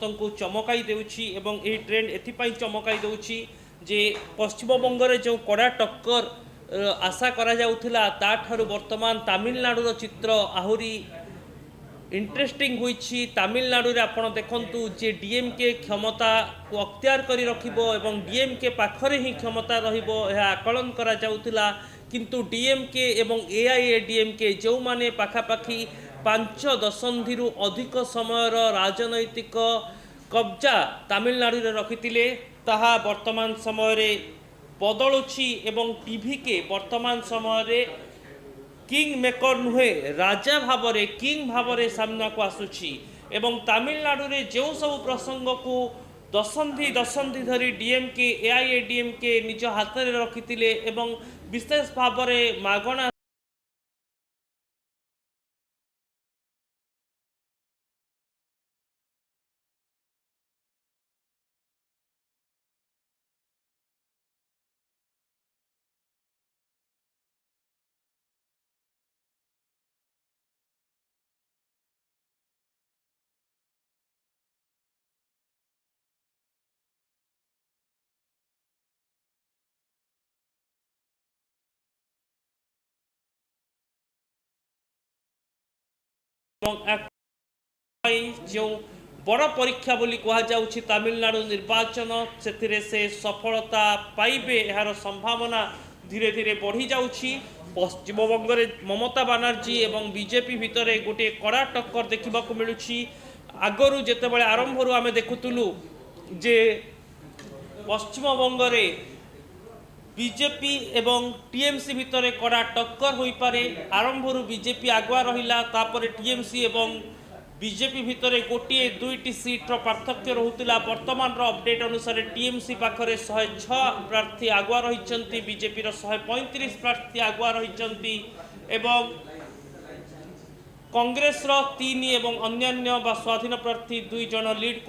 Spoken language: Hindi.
को चमकाई देउछि एवं एही ट्रेंड एथिपाई चमकाई देउछि जे पश्चिमबंग रे जो कड़ा टक्कर आशा करा जाउथिला ताठारु वर्तमान तमिलनाडुर चित्र आहुरी इंटरेस्टिंग होइछि। तमिलनाडु रे आपण देखंतु जे डीएमके क्षमता को अख्तियार करी रखिबो एवं डीएमके पाखरे ही क्षमता रहिबो एहा आकलन करा जाउथिला, किंतु डीएमके एवं एआईएडीएमके जो माने पाखापाखि 5 दशंधिरु अधिक समयर राजनैतिक कब्जा तमिलनाडु रे रखिथिले ताहा वर्तमान समय रे बदलुछि एवं टीवी के वर्तमान समय रे किंग मेकर नुहे राजा भावरे किंग भावरे सामना को आसुछि एवं तमिलनाडु रे जो सब प्रसंग को दशंधि दशंधि धरी डीएमके एआईएडीएमके निज हाथ में रखिथिले एवं विशेष भावरे मागणा जो बड़ परीक्षा बोली कहा जाउछि तमिलनाडु निर्वाचन से सफलता पाइबे यार संभावना धीरे धीरे बढ़ी जाउछि। पश्चिमबंग रे ममता बनर्जी एवं बीजेपी भितर गोटे कड़ा टक्कर देखा मिलुछि। आगरू जेतेबेले आरंभरू आमे देखुतुलु जे पश्चिमबंग रे बीजेपी एवं टीएमसी भितर कड़ा टक्कर हो पारे। आरंभरू बीजेपी आगुआ रहिला, तापर टीएमसी एवं बीजेपी भितर गोटे दुईटी सीट्र पार्थक्य रोला। वर्तमान अपडेट अनुसार टीएमसी पाखरे 106 प्रार्थी आगुआ रही, बीजेपी 135 प्रार्थी आगुआ रही एवं कांग्रेस 3 एवं अन्यान्य स्वाधीन प्रार्थी 2 जन लीड